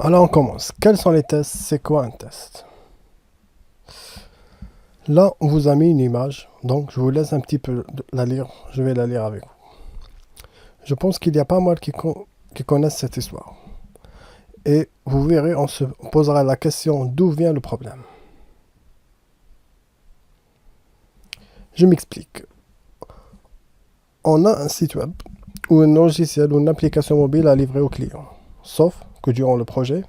Alors on commence. Quels sont les tests? C'est quoi un test? Là, on vous a mis une image, donc je vous laisse un petit peu la lire. Je vais la lire avec vous. Je pense qu'il y a pas mal qui connaissent cette histoire. Et vous verrez, on se posera la question d'où vient le problème. Je m'explique. On a un site web ou un logiciel ou une application mobile à livrer au client. Sauf que durant le projet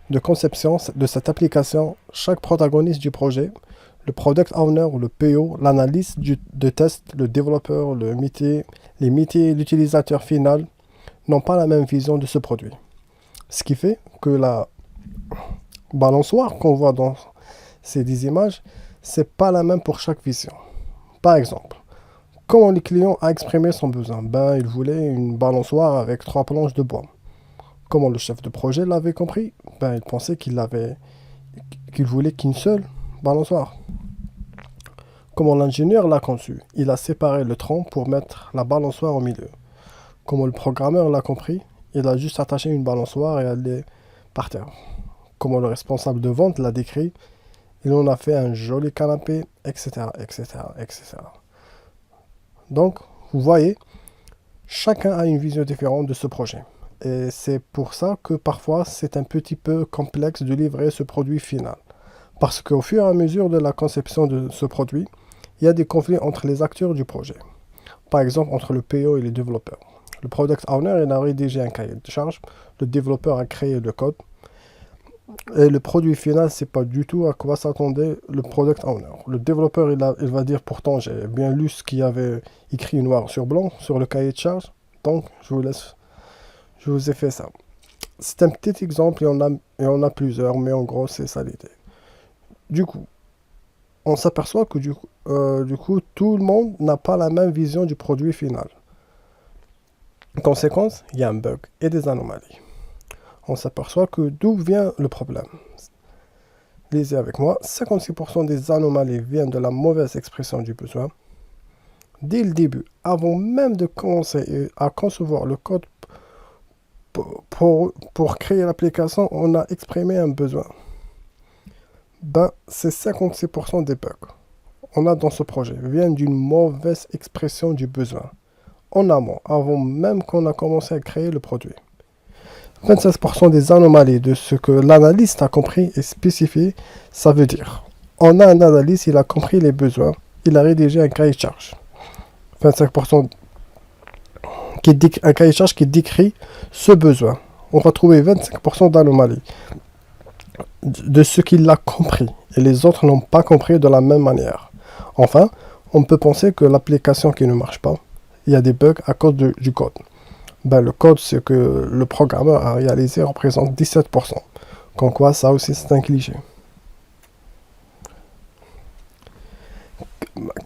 de conception de cette application, chaque protagoniste du projet, le product owner ou le PO, l'analyste de test, le développeur, les métiers et l'utilisateur final n'ont pas la même vision de ce produit. Ce qui fait que la balançoire qu'on voit dans ces 10 images, c'est pas la même pour chaque vision. Par exemple, comment le client a exprimé son besoin? Il voulait une balançoire avec 3 planches de bois. Comment le chef de projet l'avait compris? Il pensait qu'il voulait qu'une seule balançoire. Comment l'ingénieur l'a conçu? Il a séparé le tronc pour mettre la balançoire au milieu. Comment le programmeur l'a compris? Il a juste attaché une balançoire et elle est par terre. Comment le responsable de vente l'a décrit? Il en a fait un joli canapé, etc., etc., etc. Donc, vous voyez, chacun a une vision différente de ce projet. Et c'est pour ça que parfois c'est un petit peu complexe de livrer ce produit final. Parce qu'au fur et à mesure de la conception de ce produit, il y a des conflits entre les acteurs du projet. Par exemple, entre le PO et les développeurs. Le product owner, il a rédigé un cahier de charge, le développeur a créé le code, et le produit final, c'est pas du tout à quoi s'attendait le product owner. Le développeur, il va dire pourtant, j'ai bien lu ce qu'il y avait écrit noir sur blanc sur le cahier de charge, donc je vous ai fait ça. C'est un petit exemple, et on a plusieurs, mais en gros, c'est ça l'idée. Du coup, on s'aperçoit que du coup, tout le monde n'a pas la même vision du produit final. En conséquence, il y a un bug et des anomalies. On s'aperçoit que d'où vient le problème. Lisez avec moi, 56% des anomalies viennent de la mauvaise expression du besoin. Dès le début, avant même de commencer à concevoir le code pour créer l'application, on a exprimé un besoin. C'est 56% des bugs qu'on a dans ce projet viennent d'une mauvaise expression du besoin. En amont, avant même qu'on a commencé à créer le produit. 26% des anomalies de ce que l'analyste a compris et spécifié, ça veut dire on a un analyste, il a compris les besoins, il a rédigé un cahier de charge. 25% un cahier de charge qui décrit ce besoin. On va trouver 25% d'anomalies de ce qu'il a compris et les autres n'ont pas compris de la même manière. Enfin, on peut penser que l'application qui ne marche pas, il y a des bugs à cause du code. Le code, ce que le programmeur a réalisé, représente 17%. Comme quoi, ça aussi, c'est un cliché.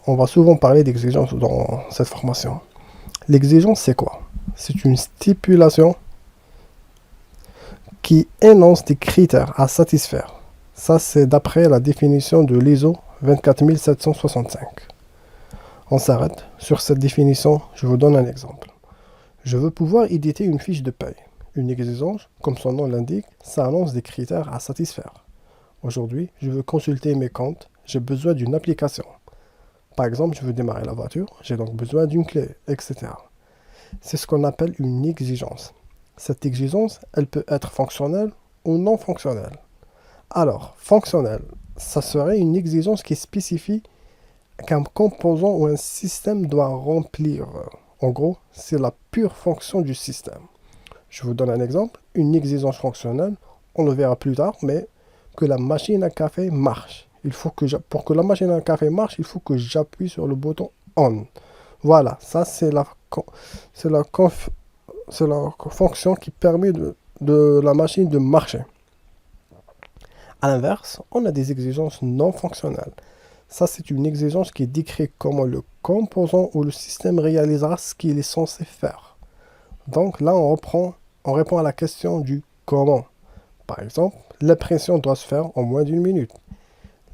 On va souvent parler d'exigence dans cette formation. L'exigence, c'est quoi? C'est une stipulation qui énonce des critères à satisfaire. Ça, c'est d'après la définition de l'ISO 24765. On s'arrête sur cette définition, je vous donne un exemple. Je veux pouvoir éditer une fiche de paye. Une exigence, comme son nom l'indique, ça annonce des critères à satisfaire. Aujourd'hui, je veux consulter mes comptes, j'ai besoin d'une application. Par exemple, je veux démarrer la voiture, j'ai donc besoin d'une clé, etc. C'est ce qu'on appelle une exigence. Cette exigence, elle peut être fonctionnelle ou non fonctionnelle. Alors, fonctionnelle, ça serait une exigence qui spécifie qu'un composant ou un système doit remplir. En gros, c'est la pure fonction du système. Je vous donne un exemple. Une exigence fonctionnelle, on le verra plus tard, mais que la machine à café marche. Pour que la machine à café marche, il faut que j'appuie sur le bouton ON. Voilà, ça c'est la fonction qui permet de la machine de marcher. A l'inverse, on a des exigences non fonctionnelles. Ça, c'est une exigence qui décrit comment le composant ou le système réalisera ce qu'il est censé faire. Donc là, on répond à la question du comment. Par exemple, l'impression doit se faire en moins d'une minute.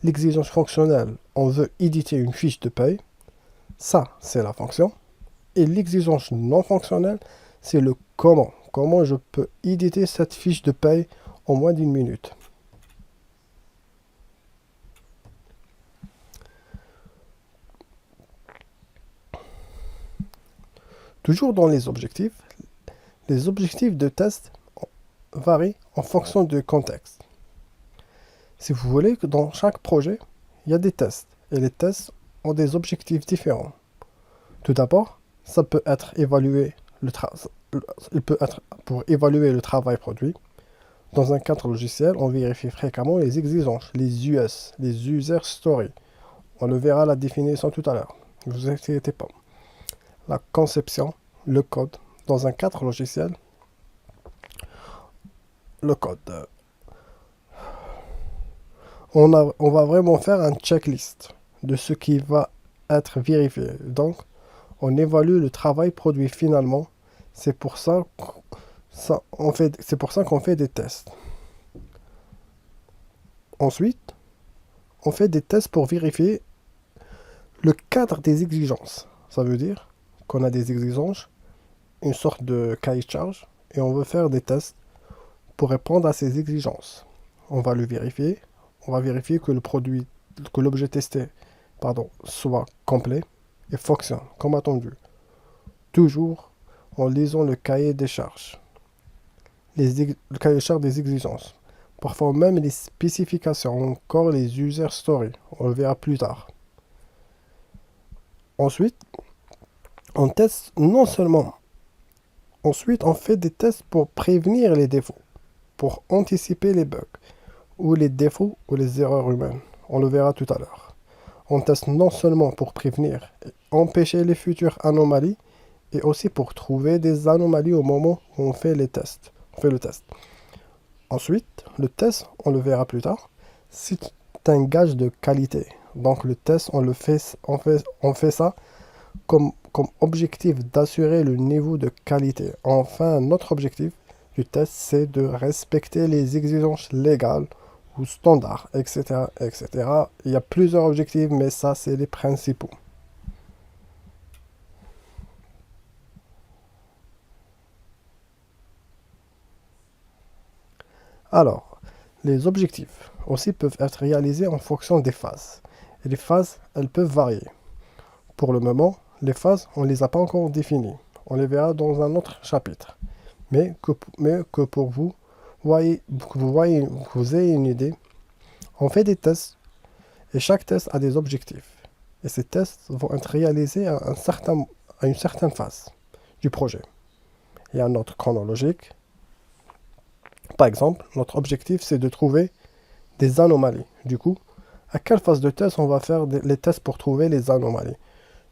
L'exigence fonctionnelle, on veut éditer une fiche de paye. Ça, c'est la fonction. Et l'exigence non fonctionnelle, c'est le comment. Comment je peux éditer cette fiche de paye en moins d'une minute. Toujours dans les objectifs de test varient en fonction du contexte. Si vous voulez que dans chaque projet, il y a des tests, et les tests ont des objectifs différents. Tout d'abord, ça peut être il peut être pour évaluer le travail produit. Dans un cadre logiciel, on vérifie fréquemment les exigences, les US, les user stories. On le verra la définition tout à l'heure. Ne vous inquiétez pas. La conception, le code. Dans un cadre logiciel, le code. On va vraiment faire un checklist de ce qui va être vérifié. Donc, on évalue le travail produit finalement. C'est pour ça qu'on fait des tests. Ensuite, on fait des tests pour vérifier le cadre des exigences. Ça veut dire qu'on a des exigences, une sorte de cahier de charge, et on veut faire des tests pour répondre à ces exigences. On va le vérifier. On va vérifier que l'objet testé, soit complet et fonctionne comme attendu. Toujours en lisant le cahier des charges. Le cahier des charges des exigences. Parfois même les spécifications, encore les user stories. On le verra plus tard. Ensuite, on teste non seulement. Ensuite, on fait des tests pour prévenir les défauts, pour anticiper les bugs, ou les défauts ou les erreurs humaines. On le verra tout à l'heure. On teste non seulement pour prévenir et empêcher les futures anomalies, et aussi pour trouver des anomalies au moment où on fait les tests. On fait le test. Ensuite, le test, on le verra plus tard, c'est un gage de qualité. Donc le test, on fait ça comme objectif d'assurer le niveau de qualité. Enfin, notre objectif du test, c'est de respecter les exigences légales ou standards, etc., etc. Il y a plusieurs objectifs, mais ça, c'est les principaux. Alors, les objectifs aussi peuvent être réalisés en fonction des phases. Et les phases, elles peuvent varier. Pour le moment, les phases, on ne les a pas encore définies. On les verra dans un autre chapitre. Mais que pour vous, que vous ayez une idée, on fait des tests et chaque test a des objectifs. Et ces tests vont être réalisés à une certaine phase du projet. Il y a un ordre chronologique. Par exemple, notre objectif, c'est de trouver des anomalies. Du coup, à quelle phase de test on va faire les tests pour trouver les anomalies?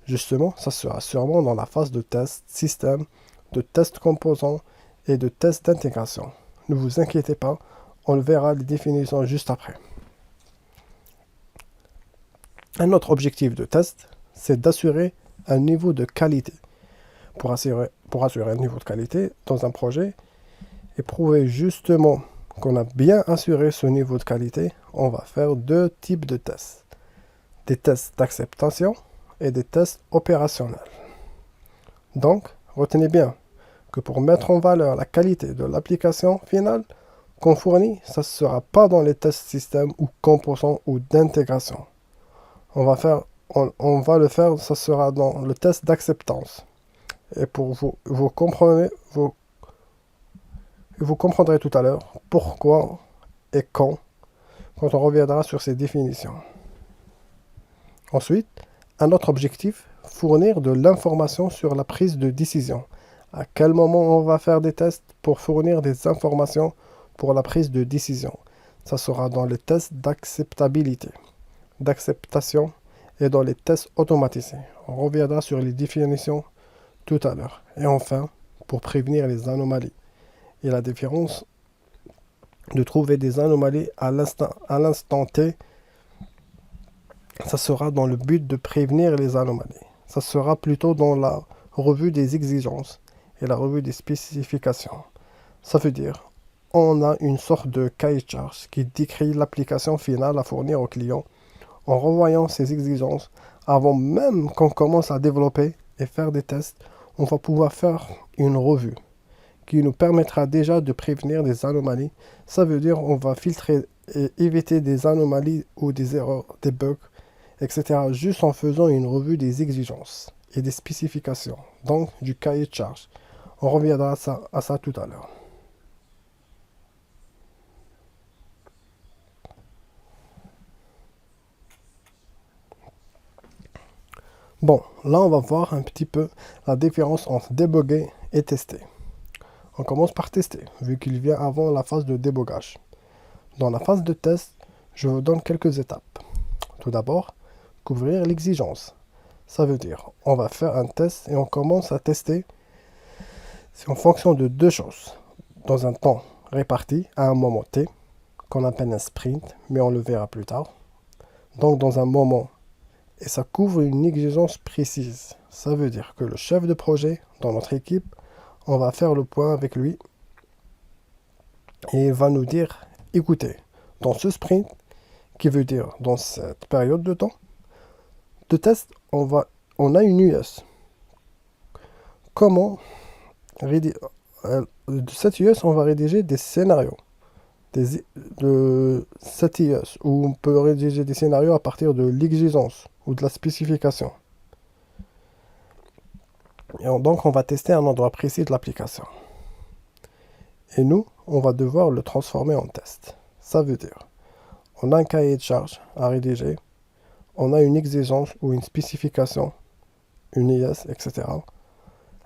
Justement, ça sera sûrement dans la phase de test système, de test composant et de test d'intégration. Ne vous inquiétez pas, on le verra les définitions juste après. Un autre objectif de test, c'est d'assurer un niveau de qualité. Pour assurer un niveau de qualité dans un projet et prouver justement qu'on a bien assuré ce niveau de qualité, on va faire deux types de tests. Des tests d'acceptation et des tests opérationnels. Donc, retenez bien que pour mettre en valeur la qualité de l'application finale qu'on fournit, ça ne sera pas dans les tests système ou composants ou d'intégration. On va le faire, ça sera dans le test d'acceptance. Et pour vous comprendrez tout à l'heure pourquoi et quand on reviendra sur ces définitions. Ensuite, un autre objectif, fournir de l'information sur la prise de décision. À quel moment on va faire des tests pour fournir des informations pour la prise de décision? Ça sera dans les tests d'acceptabilité, d'acceptation et dans les tests automatisés. On reviendra sur les définitions tout à l'heure. Et enfin, pour prévenir les anomalies. Et la différence de trouver des anomalies à l'instant T, ça sera dans le but de prévenir les anomalies. Ça sera plutôt dans la revue des exigences et la revue des spécifications. Ça veut dire, on a une sorte de cahier de charge qui décrit l'application finale à fournir au client en revoyant ces exigences avant même qu'on commence à développer et faire des tests. On va pouvoir faire une revue qui nous permettra déjà de prévenir des anomalies. Ça veut dire on va filtrer et éviter des anomalies ou des erreurs, des bugs, etc. juste en faisant une revue des exigences et des spécifications, donc du cahier de charge. On reviendra à ça tout à l'heure. Bon, là on va voir un petit peu la différence entre débugger et tester. On commence par tester, vu qu'il vient avant la phase de débogage. Dans la phase de test, je vous donne quelques étapes. Tout d'abord, couvrir l'exigence. Ça veut dire, on va faire un test et on commence à tester. C'est en fonction de deux choses. Dans un temps réparti à un moment T, qu'on appelle un sprint, mais on le verra plus tard. Donc dans un moment, et ça couvre une exigence précise. Ça veut dire que le chef de projet dans notre équipe, on va faire le point avec lui et il va nous dire, écoutez, dans ce sprint, qui veut dire dans cette période de temps, de test, on a une US. Comment de cette US, on va rédiger des scénarios. De cette US, où on peut rédiger des scénarios à partir de l'exigence ou de la spécification. Et donc, on va tester un endroit précis de l'application. Et nous, on va devoir le transformer en test. Ça veut dire, on a un cahier de charge à rédiger, on a une exigence ou une spécification, une IS, etc.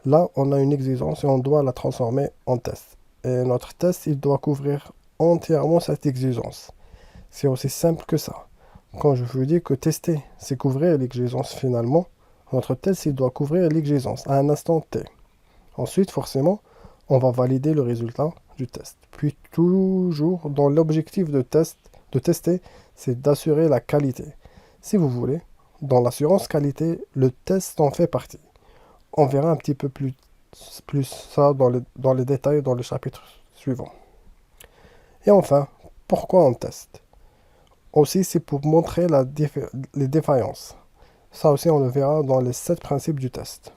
Là, on a une exigence et on doit la transformer en test. Et notre test, il doit couvrir entièrement cette exigence. C'est aussi simple que ça. Quand je vous dis que tester, c'est couvrir l'exigence finalement, notre test, il doit couvrir l'exigence à un instant T. Ensuite, forcément, on va valider le résultat du test. Puis toujours dans l'objectif de tester, c'est d'assurer la qualité. Si vous voulez, dans l'assurance qualité, le test en fait partie. On verra un petit peu plus ça dans les détails dans le chapitre suivant. Et enfin, pourquoi on teste? Aussi, c'est pour montrer les défaillances. Ça aussi, on le verra dans les 7 principes du test.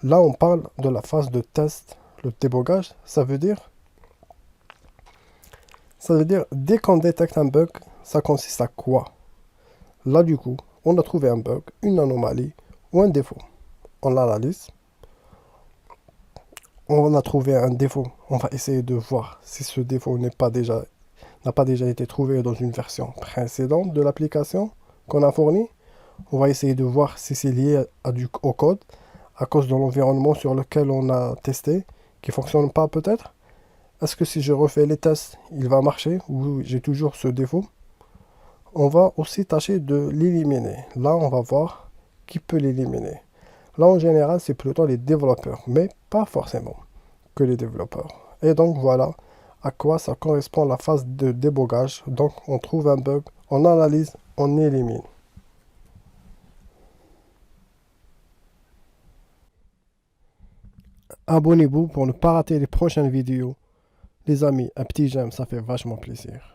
Là, on parle de la phase de test, le débogage. Ça veut dire, dès qu'on détecte un bug, ça consiste à quoi? Là, du coup, on a trouvé un bug, une anomalie ou un défaut. On l'analyse. On a trouvé un défaut. On va essayer de voir si ce défaut n'a pas déjà été trouvé dans une version précédente de l'application qu'on a fournie. On va essayer de voir si c'est lié au code, à cause de l'environnement sur lequel on a testé, qui ne fonctionne pas peut-être. Est-ce que si je refais les tests, il va marcher ou j'ai toujours ce défaut? On va aussi tâcher de l'éliminer. Là, on va voir qui peut l'éliminer. Là, en général, c'est plutôt les développeurs, mais pas forcément que les développeurs. Et donc, voilà à quoi ça correspond la phase de débogage. Donc, on trouve un bug, on analyse, on élimine. Abonnez-vous pour ne pas rater les prochaines vidéos. Les amis, un petit j'aime, ça fait vachement plaisir.